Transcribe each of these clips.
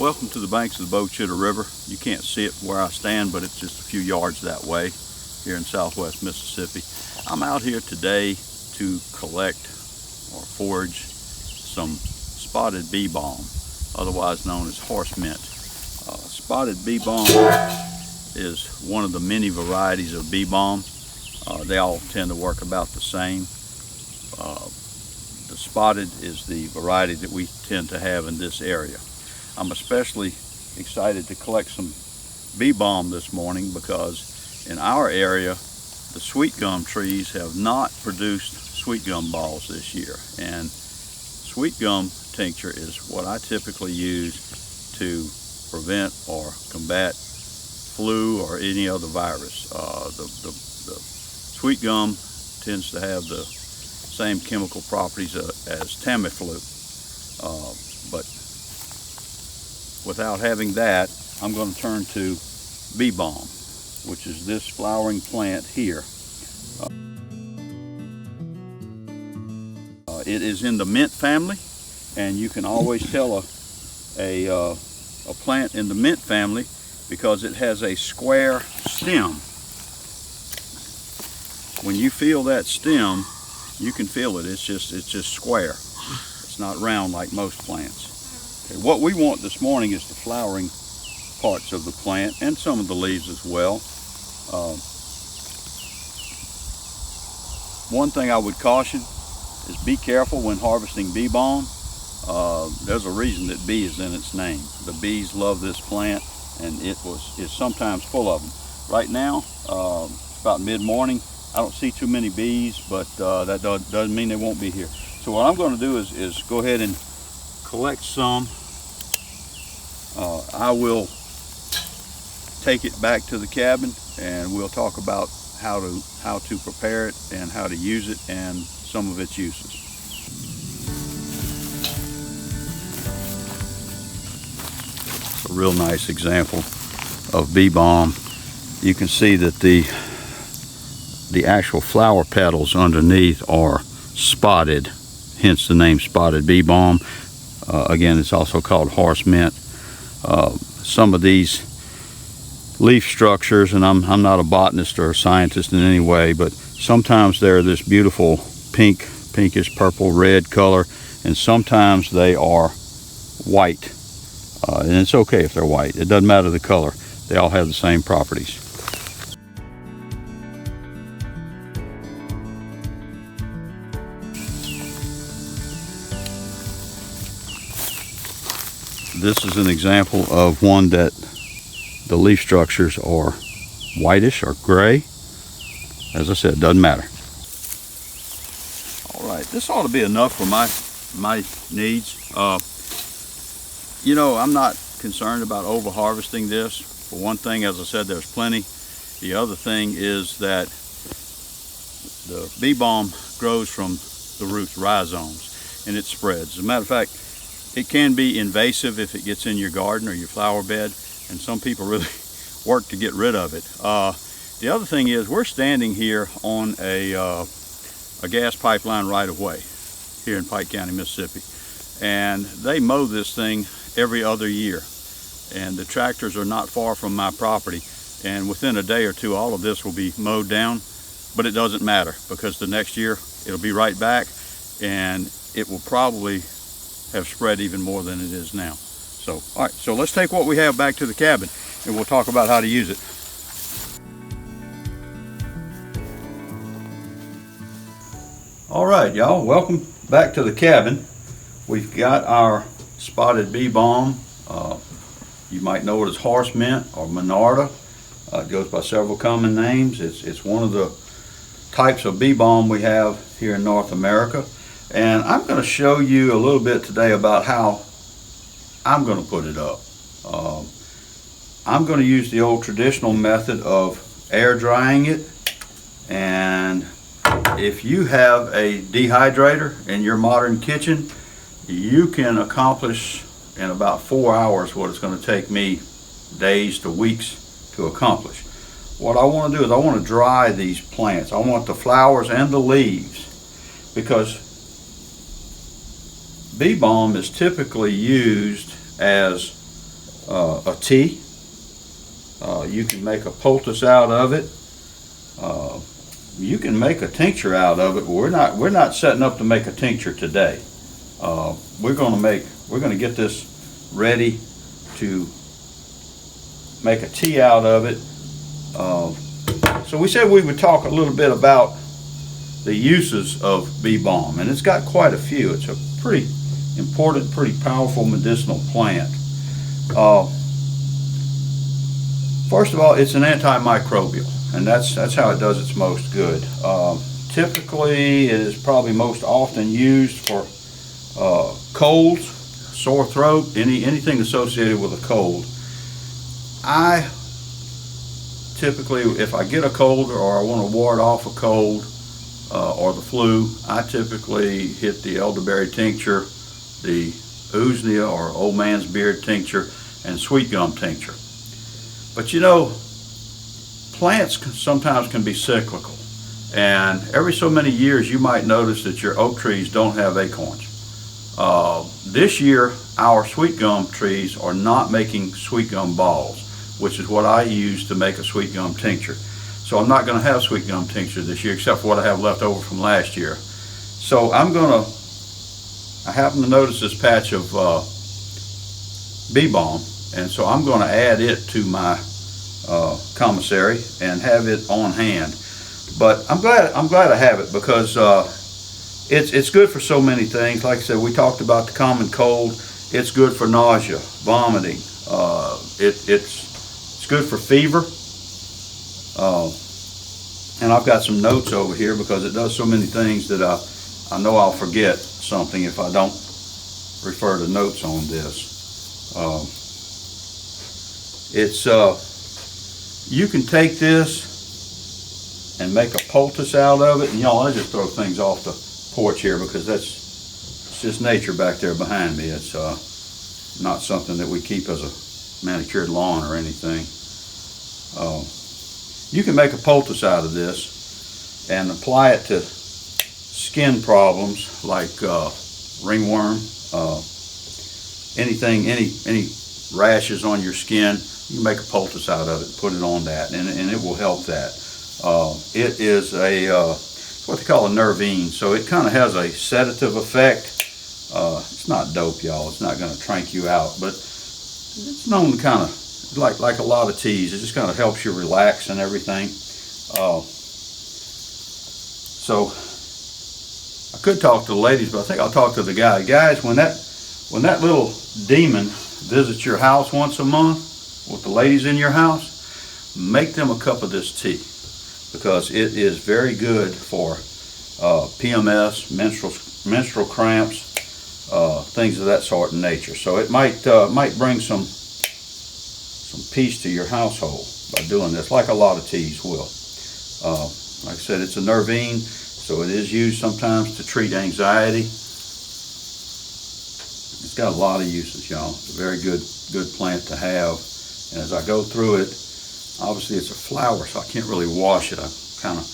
Welcome to the banks of the Bochita River. You can't see it from where I stand, but it's just a few yards that way here in southwest Mississippi. I'm out here today to collect or forage some spotted bee balm, otherwise known as horse mint. Spotted bee balm is one of the many varieties of bee balm. They all tend to work about the same. The spotted is the variety that we tend to have in this area. I'm especially excited to collect some bee balm this morning because in our area the sweet gum trees have not produced sweet gum balls this year, and sweet gum tincture is what I typically use to prevent or combat flu or any other virus. The sweet gum tends to have the same chemical properties as Tamiflu, but without having that, I'm going to turn to bee balm, which is this flowering plant here. It is in the mint family, and you can always tell a plant in the mint family because it has a square stem. When you feel that stem, you can feel it. It's just square. It's not round like most plants. Okay, what we want this morning is the flowering parts of the plant and some of the leaves as well. One thing I would caution is be careful when harvesting bee balm. There's a reason that bee is in its name. The bees love this plant, and it's sometimes full of them. Right now, it's about mid-morning. I don't see too many bees, but that doesn't mean they won't be here. So what I'm going to do is go ahead and collect some. I will take it back to the cabin, and we'll talk about how to prepare it and how to use it and some of its uses. A real nice example of bee balm. You can see that the actual flower petals underneath are spotted, hence the name spotted bee balm. Again, it's also called horse mint. Some of these leaf structures, and I'm not a botanist or a scientist in any way, but sometimes they're this beautiful pinkish purple red color, and sometimes they are white. And it's okay if they're white. It doesn't matter the color. They all have the same properties. This is an example of one that the leaf structures are whitish or gray. As I said, it doesn't matter. All right, this ought to be enough for my needs. You know, I'm not concerned about over harvesting this. For one thing, as I said, there's plenty. The other thing is that the bee balm grows from the root rhizomes, and it spreads. As a matter of fact, it can be invasive if it gets in your garden or your flower bed, and some people really work to get rid of it. The other thing is we're standing here on a gas pipeline right of way here in Pike County, Mississippi, and they mow this thing every other year, and the tractors are not far from my property, and within a day or two all of this will be mowed down. But it doesn't matter because the next year it'll be right back, and it will probably have spread even more than it is now. So, all right, so let's take what we have back to the cabin and we'll talk about how to use it. All right, y'all, welcome back to the cabin. We've got our spotted bee balm. You might know it as horse mint or monarda. It goes by several common names. It's one of the types of bee balm we have here in North America. And I'm going to show you a little bit today about how I'm going to put it up. I'm going to use the old traditional method of air drying it. And if you have a dehydrator in your modern kitchen, you can accomplish in about 4 hours what it's going to take me days to weeks to accomplish. What I want to do is I want to dry these plants. I want the flowers and the leaves, because bee balm is typically used as a tea. You can make a poultice out of it. You can make a tincture out of it, but we're not setting up to make a tincture today. We're going to get this ready to make a tea out of it. So we said we would talk a little bit about the uses of bee balm, and it's got quite a few. It's a pretty important, pretty powerful medicinal plant. First of all, it's an antimicrobial, and that's how it does its most good. Typically, it is probably most often used for colds, sore throat, anything associated with a cold. I typically, if I get a cold or I want to ward off a cold or the flu, I typically hit the elderberry tincture, the usnea or old man's beard tincture, and sweet gum tincture. But you know, plants sometimes can be cyclical, and every so many years you might notice that your oak trees don't have acorns. This year our sweet gum trees are not making sweet gum balls, which is what I use to make a sweet gum tincture. So I'm not going to have sweet gum tincture this year, except for what I have left over from last year. So I happen to notice this patch of bee balm, and so I'm going to add it to my commissary and have it on hand. But I'm glad I have it, because it's good for so many things. Like I said, we talked about the common cold. It's good for nausea, vomiting. It's good for fever. And I've got some notes over here because it does so many things that I know I'll forget something if I don't refer to notes on this. You can take this and make a poultice out of it. And y'all, I just throw things off the porch here because it's just nature back there behind me. It's not something that we keep as a manicured lawn or anything. You can make a poultice out of this and apply it to skin problems like ringworm, any rashes on your skin. You can make a poultice out of it, put it on that, and it will help that. It is what they call a nervine, so it kind of has a sedative effect. It's not dope, y'all. It's not going to trank you out, but it's known to kind of, like a lot of teas, it just kind of helps you relax and everything. So I could talk to the ladies, but I think I'll talk to the guys. Guys, when that little demon visits your house once a month with the ladies in your house, make them a cup of this tea, because it is very good for PMS, menstrual cramps, things of that sort in nature. So it might bring some peace to your household by doing this, like a lot of teas will. Like I said, it's a nervine, so it is used sometimes to treat anxiety. It's got a lot of uses, y'all. It's a very good plant to have. And as I go through it, obviously it's a flower, so I can't really wash it. I'm kind of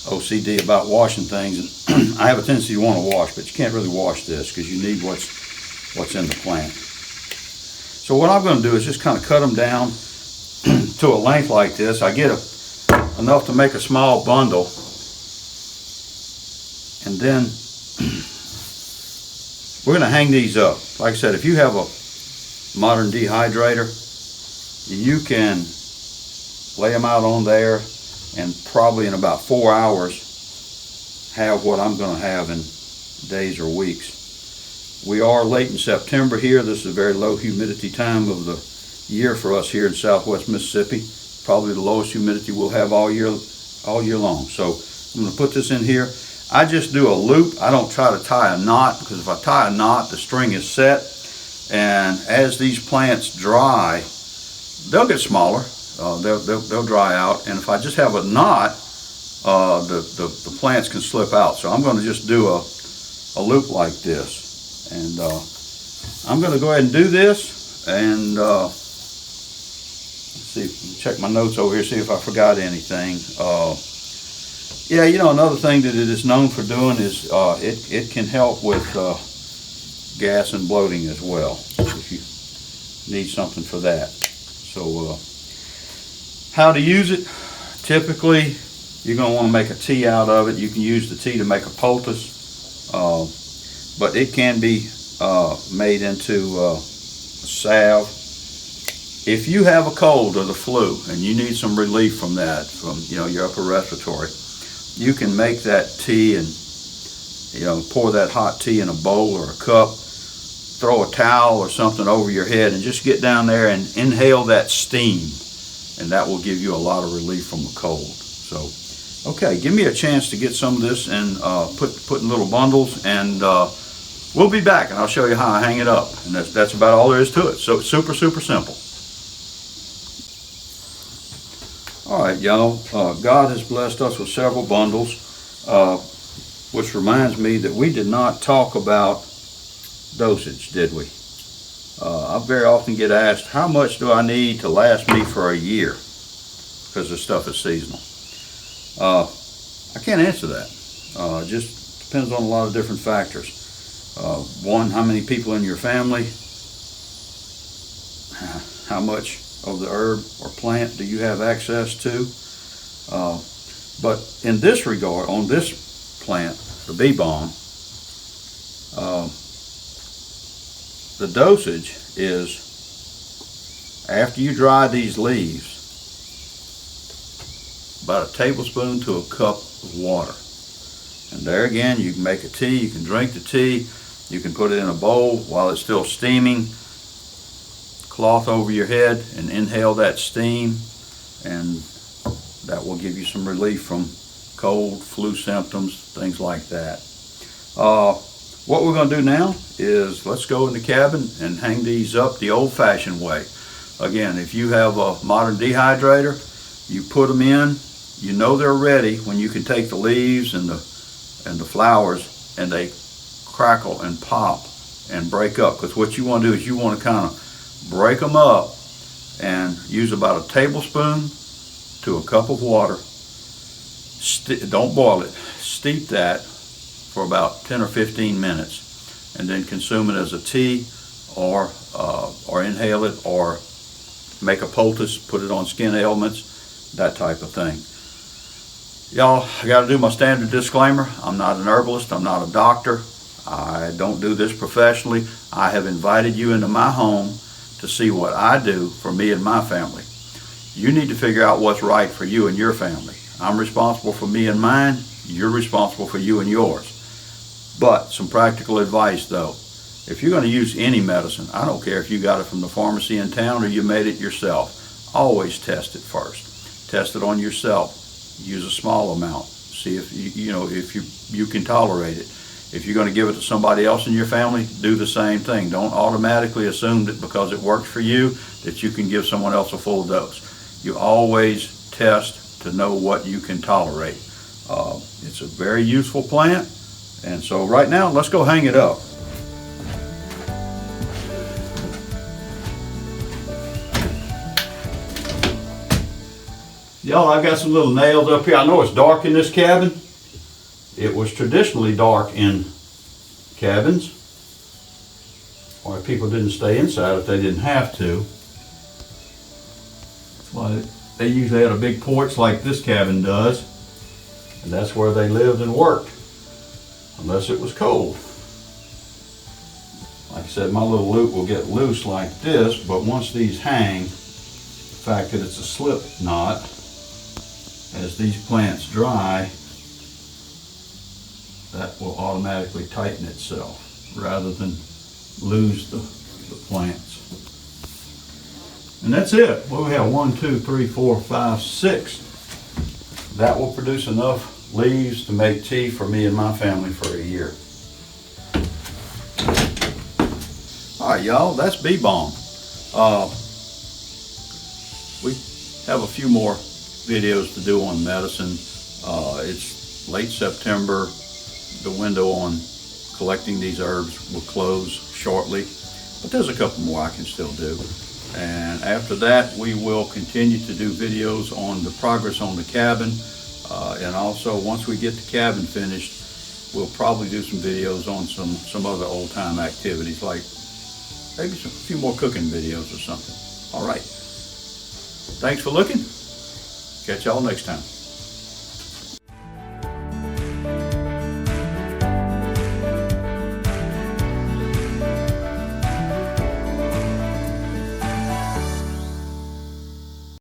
OCD about washing things, and I have a tendency to want to wash, but you can't really wash this because you need what's in the plant. So what I'm going to do is just kind of cut them down to a length like this. I get enough to make a small bundle, and then we're going to hang these up. Like I said, if you have a modern dehydrator, you can lay them out on there and probably in about 4 hours have what I'm going to have in days or weeks. We are late in September here. This is a very low humidity time of the year for us here in Southwest Mississippi. Probably the lowest humidity we'll have all year long. So I'm going to put this in here. I just do a loop. I don't try to tie a knot, because if I tie a knot, the string is set, and as these plants dry, they'll get smaller. They'll dry out, and if I just have a knot, the plants can slip out. So I'm going to just do a loop like this, and I'm going to go ahead and do this, and let's see, check my notes over here, see if I forgot anything. Yeah, you know, another thing that it is known for doing is it can help with gas and bloating as well. If you need something for that. So how to use it? Typically, you're going to want to make a tea out of it. You can use the tea to make a poultice, but it can be made into a salve. If you have a cold or the flu and you need some relief from that, from your upper respiratory, you can make that tea and pour that hot tea in a bowl or a cup, throw a towel or something over your head, and just get down there and inhale that steam, and that will give you a lot of relief from the cold. So, okay, give me a chance to get some of this and put in little bundles, and we'll be back, and I'll show you how I hang it up. And that's about all there is to it. So super simple. All right, y'all. God has blessed us with several bundles, which reminds me that we did not talk about dosage, did we? I very often get asked, how much do I need to last me for a year? Because this stuff is seasonal. I can't answer that. It just depends on a lot of different factors. One, how many people in your family? How much of the herb or plant do you have access to? But in this regard, on this plant, the Bee Balm, the dosage is, after you dry these leaves, about a tablespoon to a cup of water. And there again, you can make a tea, you can drink the tea, you can put it in a bowl while it's still steaming, cloth over your head and inhale that steam, and that will give you some relief from cold, flu symptoms, things like that. What we're going to do now is let's go in the cabin and hang these up the old-fashioned way. Again, if you have a modern dehydrator, you put them in, you know they're ready when you can take the leaves and the flowers and they crackle and pop and break up. Because what you want to do is you want to kind of break them up and use about a tablespoon to a cup of water. Don't boil it. Steep that for about 10 or 15 minutes, and then consume it as a tea, or inhale it, or make a poultice, put it on skin ailments, that type of thing. Y'all, I got to do my standard disclaimer. I'm not an herbalist. I'm not a doctor. I don't do this professionally. I have invited you into my home to see what I do for me and my family. You need to figure out what's right for you and your family. I'm responsible for me and mine. You're responsible for you and yours. But some practical advice though. If you're going to use any medicine, I don't care if you got it from the pharmacy in town or you made it yourself, always test it first. Test it on yourself. Use a small amount. See if if you can tolerate it. If you're going to give it to somebody else in your family, do the same thing. Don't automatically assume that because it works for you that you can give someone else a full dose. You always test to know what you can tolerate. It's a very useful plant, and so right now let's go hang it up. Y'all, I've got some little nails up here. I know it's dark in this cabin. It was traditionally dark in cabins, or people didn't stay inside if they didn't have to. That's why they usually had a big porch like this cabin does, and that's where they lived and worked, unless it was cold. Like I said, my little loop will get loose like this, but once these hang, the fact that it's a slip knot, as these plants dry, that will automatically tighten itself rather than lose the plants. And that's it. Well, we have 1, 2, 3, 4, 5, 6. That will produce enough leaves to make tea for me and my family for a year. All right, y'all, that's Bee Balm. We have a few more videos to do on medicine. It's late September. The window on collecting these herbs will close shortly, but there's a couple more I can still do. And after that, we will continue to do videos on the progress on the cabin. And also, once we get the cabin finished, we'll probably do some videos on some other old-time activities like maybe a few more cooking videos or something. All right. Thanks for looking. Catch y'all next time.